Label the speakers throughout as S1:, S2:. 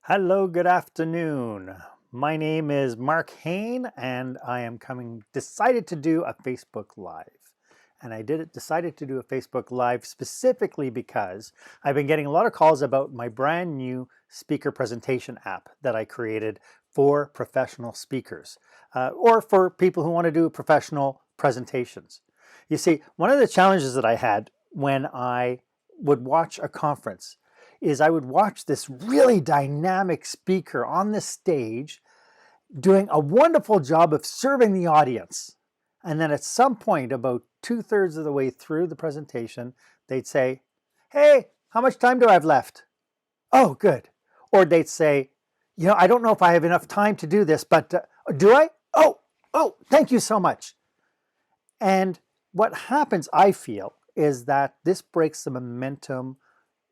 S1: Hello, good afternoon. My name is Marc Haine, and I am decided to do a Facebook Live. And decided to do a Facebook Live specifically because I've been getting a lot of calls about my brand new speaker presentation app that I created for professional speakers or for people who want to do professional presentations. You see, one of the challenges that I had when I would watch a conference is I would watch this really dynamic speaker on the stage doing a wonderful job of serving the audience. And then at some point, about 2/3 of the way through the presentation, they'd say, "Hey, how much time do I have left?" "Oh, good." Or they'd say, "I don't know if I have enough time to do this, but do I? Oh, thank you so much." And what happens, I feel, is that this breaks the momentum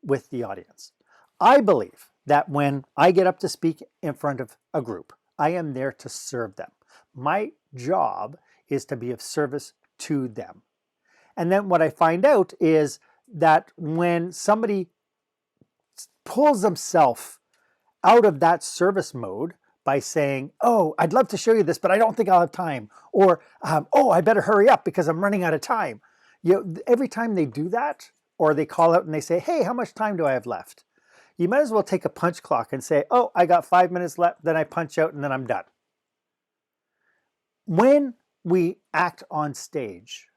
S1: with the audience. I believe that when I get up to speak in front of a group, I am there to serve them. My job is to be of service to them. And then what I find out is that when somebody pulls themselves out of that service mode by saying, "Oh, I'd love to show you this, but I don't think I'll have time," or "Oh, I better hurry up because I'm running out of time." Every time they do that, or they call out and they say, "Hey, how much time do I have left?" You might as well take a punch clock and say, "Oh, I got 5 minutes left," then I punch out and then I'm done. When we act on stage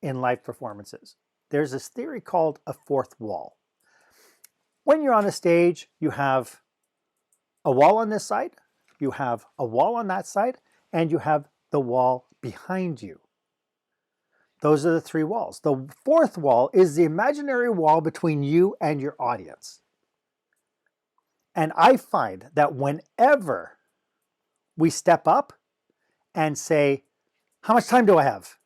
S1: in live performances, there's this theory called a fourth wall. When you're on a stage, you have a wall on this side, you have a wall on that side, and you have the wall behind you. Those are the three walls. The fourth wall is the imaginary wall between you and your audience. And I find that whenever we step up and say, "How much time do I have?"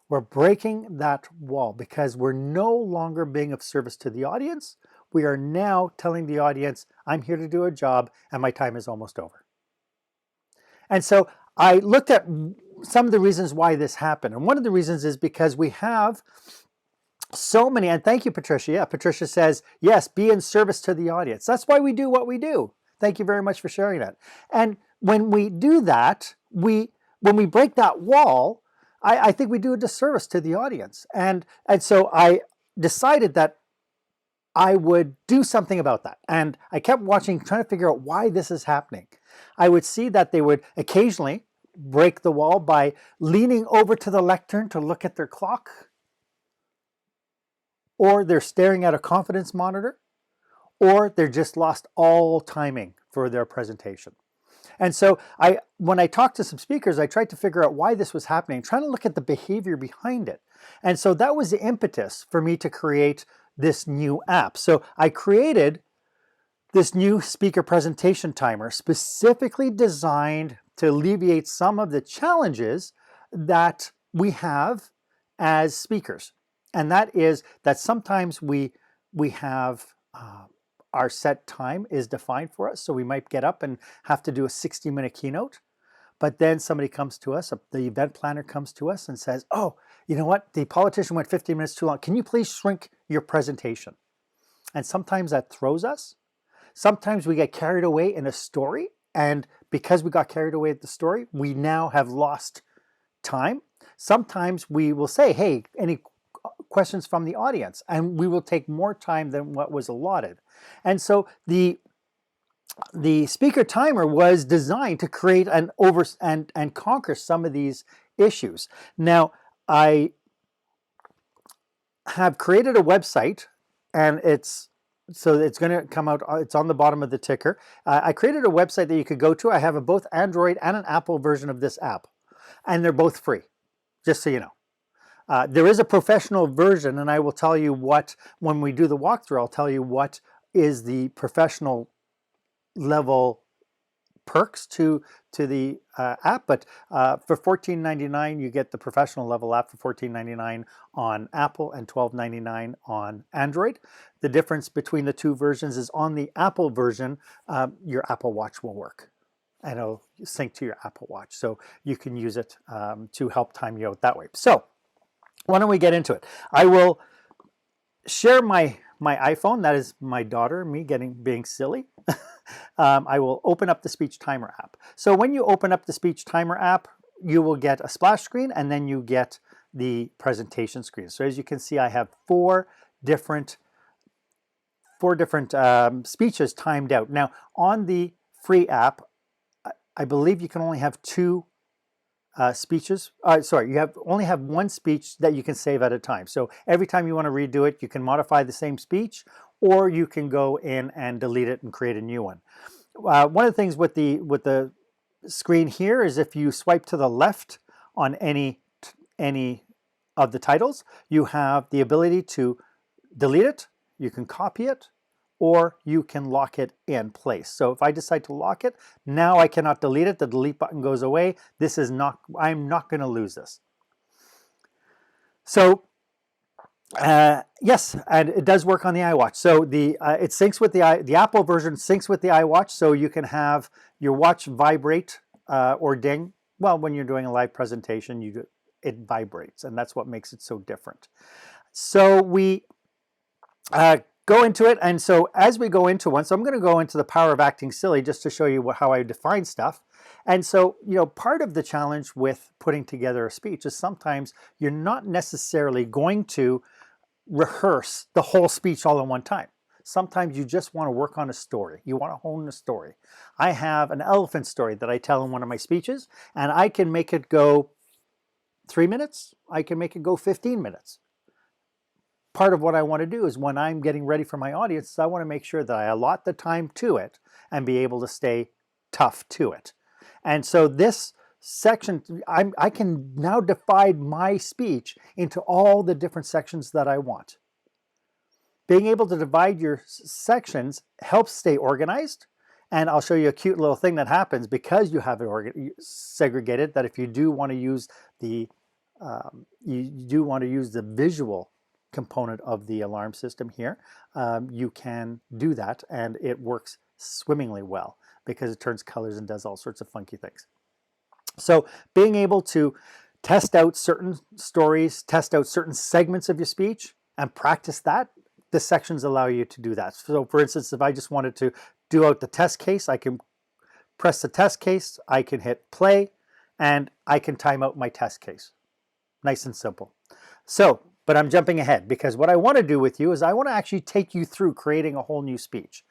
S1: we're breaking that wall because we're no longer being of service to the audience. We are now telling the audience, "I'm here to do a job and my time is almost over." And so I looked at some of the reasons why this happened. And one of the reasons is because we have so many, and thank you, Patricia. Yeah, Patricia says, yes, be in service to the audience. That's why we do what we do. Thank you very much for sharing that. And when we do that, when we break that wall, I think we do a disservice to the audience. And so I decided that I would do something about that. And I kept watching, trying to figure out why this is happening. I would see that they would occasionally break the wall by leaning over to the lectern to look at their clock, or they're staring at a confidence monitor, or they're just lost all timing for their presentation. And so when I talked to some speakers, I tried to figure out why this was happening, trying to look at the behavior behind it. And so that was the impetus for me to create this new app. So I created this new speaker presentation timer specifically designed to alleviate some of the challenges that we have as speakers. And that is that sometimes we have our set time is defined for us. So we might get up and have to do a 60-minute keynote. But then somebody comes to us, the event planner comes to us and says, "Oh, you know what? The politician went 15 minutes too long. Can you please shrink your presentation?" And sometimes that throws us. Sometimes we get carried away in a story. And because we got carried away at the story, we now have lost time. Sometimes we will say, "Hey, any questions from the audience?" And we will take more time than what was allotted. And so the speaker timer was designed to create and conquer some of these issues. Now, I have created a website, and it's going to come out. It's on the bottom of the ticker. I created a website that you could go to. I have both Android and an Apple version of this app, and they're both free, just so you know. There is a professional version, and I will tell you when we do the walkthrough, I'll tell you what is the professional level perks to the app. But for $14.99, you get the professional level app for $14.99 on Apple and $12.99 on Android. The difference between the two versions is on the Apple version, your Apple Watch will work, and it'll sync to your Apple Watch. So you can use it to help time you out that way. So why don't we get into it? I will share my iPhone. That is my daughter, me being silly. I will open up the speech timer app. So when you open up the speech timer app, you will get a splash screen and then you get the presentation screen. So as you can see, I have four different speeches timed out. Now on the free app, I believe you can only have two speeches. Sorry, you only have one speech that you can save at a time. So every time you want to redo it, you can modify the same speech, or you can go in and delete it and create a new one. One of the things with the screen here is if you swipe to the left on any of the titles, you have the ability to delete it, you can copy it, or you can lock it in place. So if I decide to lock it, now I cannot delete it. The delete button goes away. I'm not going to lose this. So yes, and it does work on the iWatch. So it syncs with the Apple version syncs with the iWatch, so you can have your watch vibrate or ding. Well, when you're doing a live presentation, it vibrates, and that's what makes it so different. So we go into it, and so as we go into one, so I'm going to go into the power of acting silly just to show you how I define stuff. And so, part of the challenge with putting together a speech is sometimes you're not necessarily going to rehearse the whole speech all in one time. Sometimes you just want to work on a story. You want to hone the story. I have an elephant story that I tell in one of my speeches, and I can make it go 3 minutes. I can make it go 15 minutes. Part of what I want to do is when I'm getting ready for my audience, I want to make sure that I allot the time to it and be able to stay tough to it. And so this section, I can now divide my speech into all the different sections that I want. Being able to divide your sections helps stay organized. And I'll show you a cute little thing that happens because you have it segregated, that if you do want to use the visual component of the alarm system here, you can do that, and it works swimmingly well because it turns colors and does all sorts of funky things. So being able to test out certain stories, test out certain segments of your speech and practice that, the sections allow you to do that. So for instance, if I just wanted to do out the test case, I can press the test case, I can hit play, and I can time out my test case. Nice and simple. So, but I'm jumping ahead because what I want to do with you is I want to actually take you through creating a whole new speech.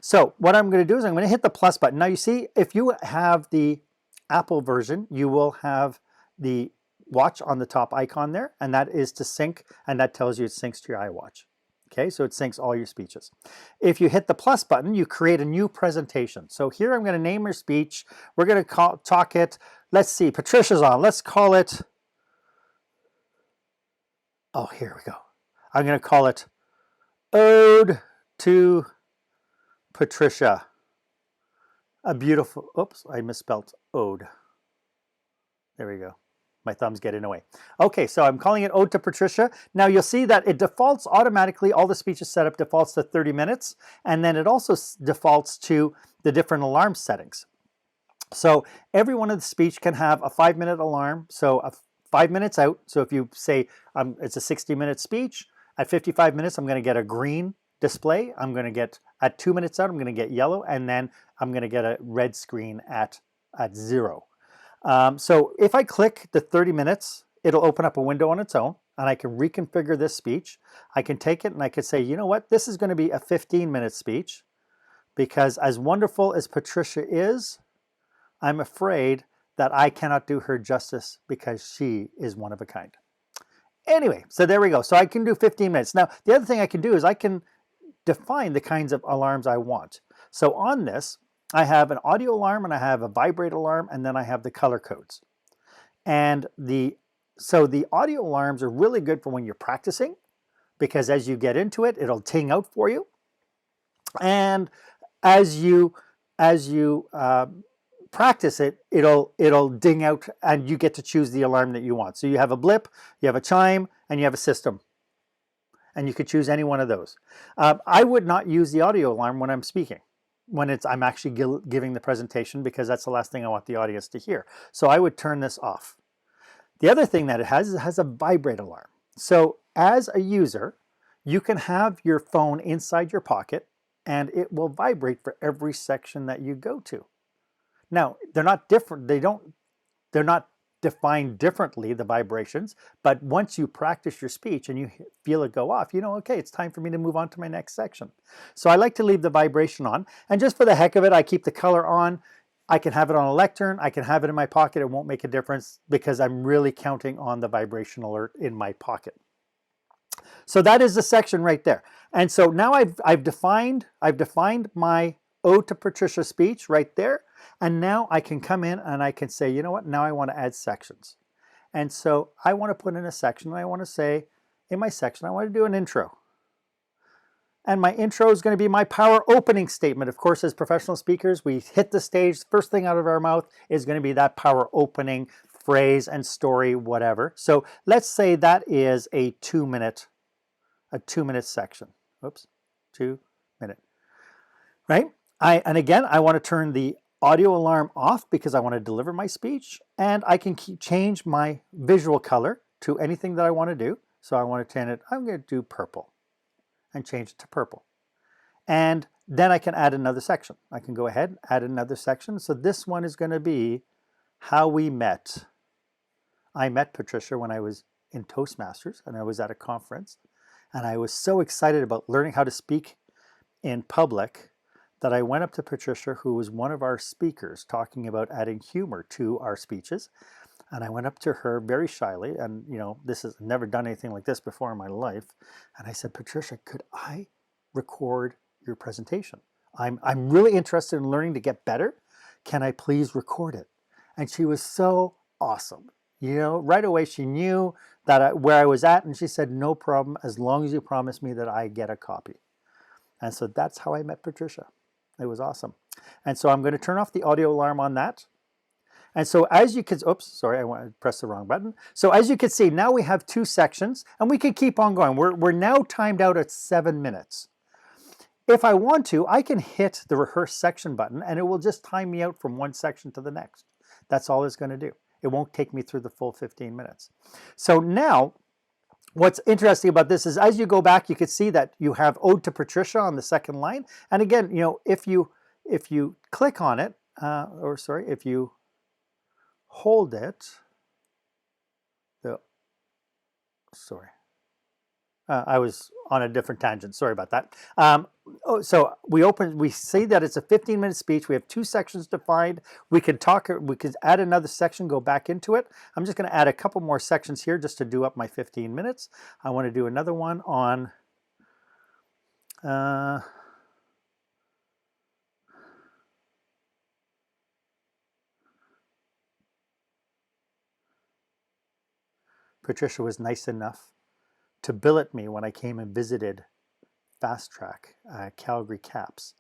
S1: So what I'm going to do is I'm going to hit the plus button. Now you see, if you have the Apple version, you will have the watch on the top icon there, and that is to sync, and that tells you it syncs to your iWatch. Okay, so it syncs all your speeches. If you hit the plus button, you create a new presentation. So here I'm going to name your speech. We're going to talk it. Let's see, Patricia's on. Let's call it, oh, here we go. I'm going to call it Ode to Patricia. A beautiful, oops, I misspelled ode. There we go. My thumb's getting away. Okay, so I'm calling it Ode to Patricia. Now you'll see that it defaults automatically, all the speeches set up defaults to 30 minutes, and then it also defaults to the different alarm settings. So every one of the speech can have a 5-minute alarm, so 5 minutes out. So if you say it's a 60-minute speech, at 55 minutes I'm going to get a green display. I'm going to get, at 2 minutes out, I'm going to get yellow, and then I'm going to get a red screen at 0. So if I click the 30 minutes, it'll open up a window on its own, and I can reconfigure this speech. I can take it and I can say, you know what, this is going to be a 15-minute speech, because as wonderful as Patricia is, I'm afraid that I cannot do her justice because she is one of a kind. Anyway, so there we go. So I can do 15 minutes. Now, the other thing I can do is I can define the kinds of alarms I want. So on this, I have an audio alarm and I have a vibrate alarm, and then I have the color codes. And so the audio alarms are really good for when you're practicing, because as you get into it, it'll ting out for you. And as you practice it, it'll ding out, and you get to choose the alarm that you want. So you have a blip, you have a chime, and you have a system. And you could choose any one of those. I would not use the audio alarm when I'm speaking, when I'm actually giving the presentation, because that's the last thing I want the audience to hear. So I would turn this off. The other thing that it has is it has a vibrate alarm. So as a user, You can have your phone inside your pocket and it will vibrate for every section that you go to. Now, they're not different. They're not defined differently, the vibrations, but once you practice your speech and you feel it go off, you know, okay, it's time for me to move on to my next section. So I like to leave the vibration on, and just for the heck of it, I keep the color on. I can have it on a lectern, I can have it in my pocket, it won't make a difference because I'm really counting on the vibration alert in my pocket. So that is the section right there. And so now I've defined my Ode to Patricia speech right there. And now I can come in and I can say, you know what, now I want to add sections. And so I want to put in a section and I want to say, in my section, I want to do an intro. And my intro is going to be my power opening statement. Of course, as professional speakers, we hit the stage, first thing out of our mouth is going to be that power opening phrase and story, whatever. So let's say that is a 2-minute section. Oops, 2-minute, right? And again, I want to turn the audio alarm off because I want to deliver my speech, and I can change my visual color to anything that I want to do. So I want to turn it, I'm going to do purple and change it to purple. And then I can add another section. I can go ahead and add another section. So this one is going to be how we met. I met Patricia when I was in Toastmasters and I was at a conference, and I was so excited about learning how to speak in public that I went up to Patricia, who was one of our speakers, talking about adding humor to our speeches. And I went up to her very shyly, and you know, this has never done anything like this before in my life. And I said, Patricia, could I record your presentation? I'm really interested in learning to get better. Can I please record it? And she was so awesome. You know, right away she knew that where I was at, and she said, no problem, as long as you promise me that I get a copy. And so that's how I met Patricia. It was awesome. And so I'm going to turn off the audio alarm on that. And so as you can, oops, sorry, I want to press the wrong button. So as you can see, now we have 2 sections and we can keep on going. We're now timed out at 7 minutes. If I want to, I can hit the rehearse section button and it will just time me out from one section to the next. That's all it's going to do. It won't take me through the full 15 minutes. So now, what's interesting about this is as you go back, you can see that you have Ode to Patricia on the second line. And again, you know, if you click on it, if you hold it, I was on a different tangent. Sorry about that. So we see that it's a 15-minute speech. We have 2 sections defined. We can add another section, go back into it. I'm just going to add a couple more sections here just to do up my 15 minutes. I want to do another one on Patricia was nice enough to billet me when I came and visited Fast Track, Calgary Caps.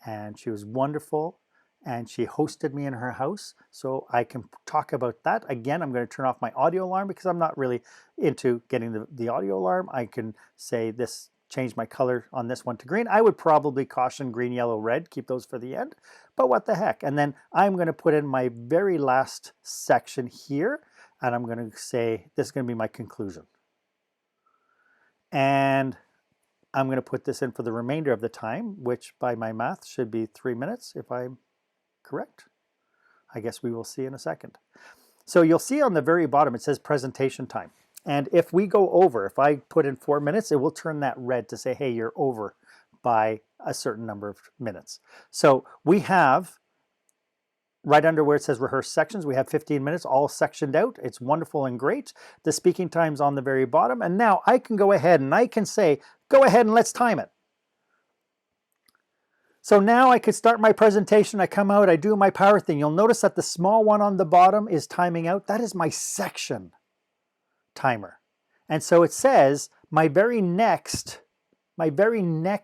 S1: And she was wonderful, and she hosted me in her house, so I can talk about that. Again, I'm going to turn off my audio alarm because I'm not really into getting the audio alarm. I can say this, change my color on this one to green. I would probably caution green, yellow, red, keep those for the end, but what the heck. And then I'm going to put in my very last section here, and I'm going to say this is going to be my conclusion. And I'm going to put this in for the remainder of the time, which by my math should be 3 minutes, if I'm correct. I guess we will see in a second. So you'll see on the very bottom, it says presentation time. And if we go over, if I put in 4 minutes, it will turn that red to say, hey, you're over by a certain number of minutes. So we have, right under where it says rehearse sections, we have 15 minutes all sectioned out. It's wonderful and great. The speaking time's on the very bottom. And now I can go ahead and I can say, go ahead and let's time it. So now I could start my presentation. I come out, I do my power thing. You'll notice that the small one on the bottom is timing out. That is my section timer. And so it says my very next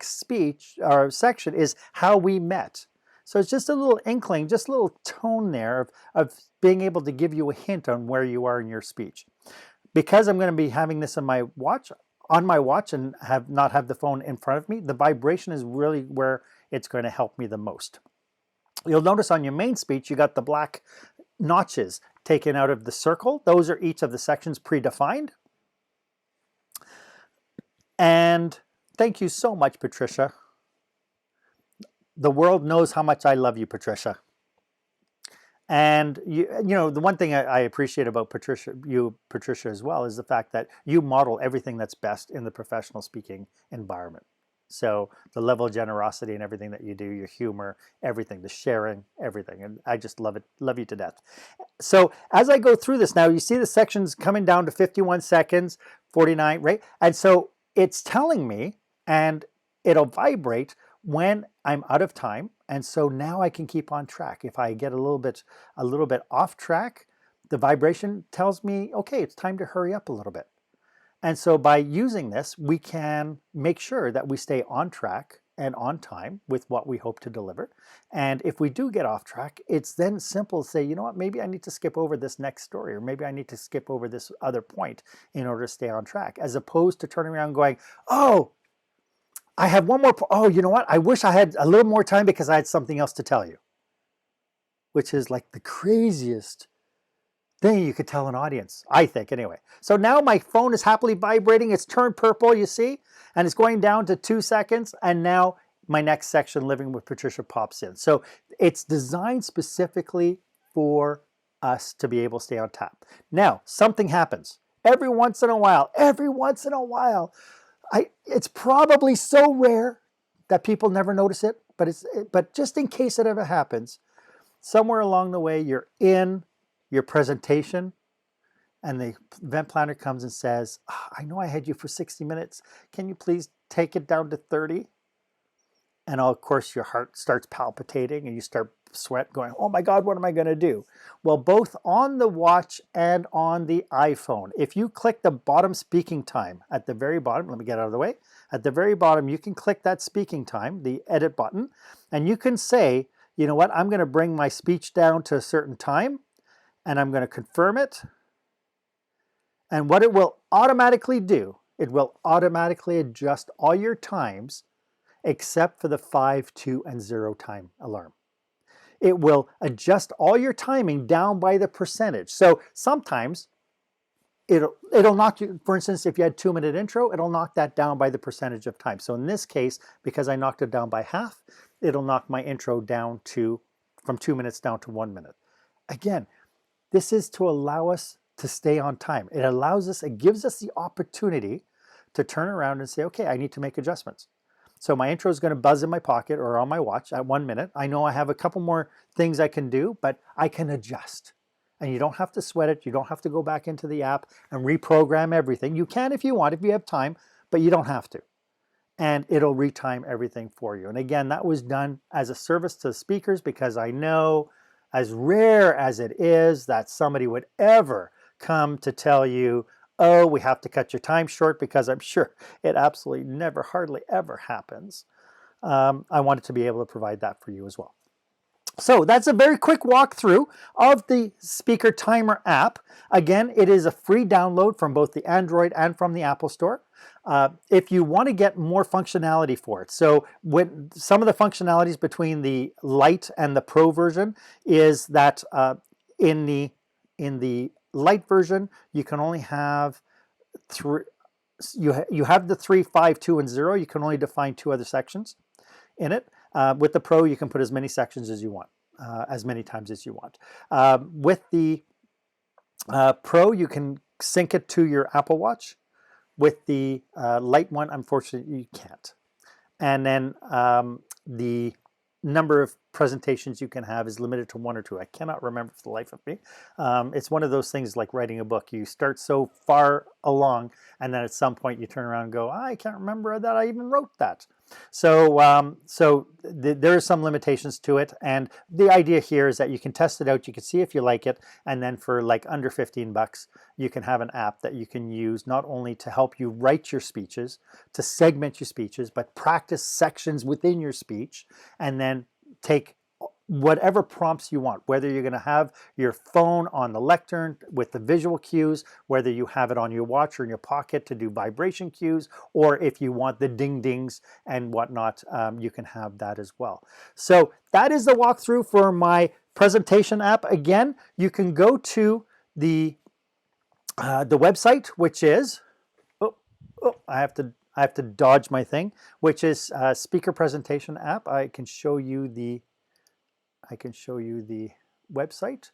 S1: speech or section is how we met. So it's just a little inkling, just a little tone there of being able to give you a hint on where you are in your speech. Because I'm going to be having this on my watch and not have the phone in front of me, the vibration is really where it's going to help me the most. You'll notice on your main speech, you got the black notches taken out of the circle. Those are each of the sections predefined. And Thank you so much, Patricia. The world knows how much I love you, Patricia. And the one thing I appreciate about Patricia, as well, is the fact that you model everything that's best in the professional speaking environment. So the level of generosity and everything that you do, your humor, everything, the sharing, everything. And I just love it, love you to death. So as I go through this now, you see the sections coming down to 51 seconds, 49, right? And so it's telling me, and it'll vibrate when I'm out of time. And so now I can keep on track. If I get a little bit off track, the vibration tells me, okay, it's time to hurry up a little bit. And so by using this, we can make sure that we stay on track and on time with what we hope to deliver. And if we do get off track, it's then simple to say, you know what, maybe I need to skip over this next story, or maybe I need to skip over this other point in order to stay on track, as opposed to turning around going, oh, I have one more, oh, you know what, I wish I had a little more time because I had something else to tell you, which is like the craziest thing you could tell an audience, I think, anyway. So now my phone is happily vibrating. It's turned purple, you see, and it's going down to 2 seconds. And now my next section, Living with Patricia, pops in. So it's designed specifically for us to be able to stay on tap. Now, something happens every once in a while, it's probably so rare that people never notice it, but just in case it ever happens, somewhere along the way, you're in your presentation and the event planner comes and says, I know I had you for 60 minutes. Can you please take it down to 30? And of course, your heart starts palpitating and you start sweat going, oh my God, what am I going to do? Well, both on the watch and on the iPhone, if you click the bottom speaking time at the very bottom, let me get out of the way. At the very bottom, you can click that speaking time, the edit button, and you can say, you know what, I'm going to bring my speech down to a certain time and I'm going to confirm it. And what it will automatically do, it will automatically adjust all your times except for the 5, 2, and 0 time alarm. It will adjust all your timing down by the percentage. So sometimes it'll knock you, for instance, if you had 2-minute intro, it'll knock that down by the percentage of time. So in this case, because I knocked it down by half, it'll knock my intro down from 2 minutes down to 1 minute. Again, this is to allow us to stay on time. It gives us the opportunity to turn around and say, okay, I need to make adjustments. So my intro is going to buzz in my pocket or on my watch at 1 minute. I know I have a couple more things I can do, but I can adjust. And you don't have to sweat it. You don't have to go back into the app and reprogram everything. You can if you want, if you have time, but you don't have to. And it'll retime everything for you. And again, that was done as a service to the speakers because I know, as rare as it is, that somebody would ever come to tell you, oh, we have to cut your time short, because I'm sure it absolutely never, hardly ever happens. I wanted to be able to provide that for you as well. So that's a very quick walkthrough of the Speaker Timer app. Again, it is a free download from both the Android and from the Apple Store. If you want to get more functionality for it, so when some of the functionalities between the Lite and the Pro version is that in the Lite version, you can only have three. You have the 3, 5, 2, and 0. You can only define 2 other sections in it. With the Pro, you can put as many sections as you want, as many times as you want. With the Pro, you can sync it to your Apple Watch. With the Lite one, unfortunately, you can't. And then the number of presentations you can have is limited to 1 or 2. I cannot remember for the life of me. It's one of those things like writing a book. You start so far along, and then at some point you turn around and go, I can't remember that I even wrote that. So there are some limitations to it, and the idea here is that you can test it out, you can see if you like it, and then for like under 15 bucks, you can have an app that you can use not only to help you write your speeches, to segment your speeches, but practice sections within your speech, and then take whatever prompts you want, whether you're going to have your phone on the lectern with the visual cues, whether you have it on your watch or in your pocket to do vibration cues, or if you want the ding dings and whatnot, you can have that as well. So that is the walkthrough for my presentation app. Again, you can go to the website, which is, I have to I have to dodge my thing, which is a speaker presentation app. I can show you the website.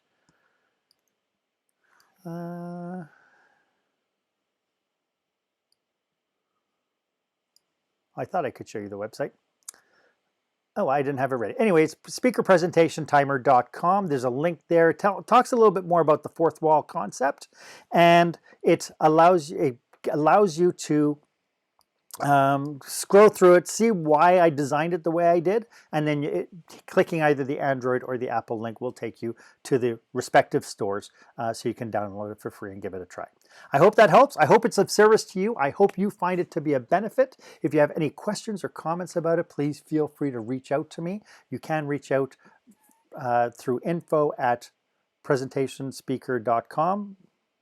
S1: I thought I could show you the website. Oh, I didn't have it ready. Anyways, speakerpresentationtimer.com. There's a link there. Talks a little bit more about the fourth wall concept, and it allows you to scroll through it, see why I designed it the way I did, and then clicking either the Android or the Apple link will take you to the respective stores, so you can download it for free and give it a try. I hope that helps. I hope it's of service to you. I hope you find it to be a benefit. If you have any questions or comments about it, please feel free to reach out to me. You can reach out through info@presentationspeaker.com,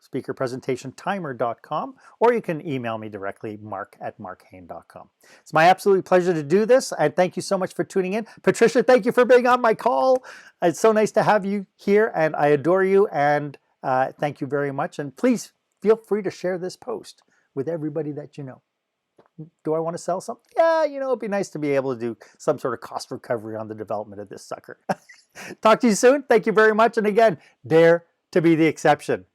S1: speakerpresentationtimer.com, or you can email me directly, mark@marchaine.com. It's my absolute pleasure to do this, and thank you so much for tuning in. Patricia, thank you for being on my call. It's so nice to have you here, and I adore you, and thank you very much. And please feel free to share this post with everybody that you know. Do I want to sell something? Yeah, it'd be nice to be able to do some sort of cost recovery on the development of this sucker. Talk to you soon. Thank you very much. And again, dare to be the exception.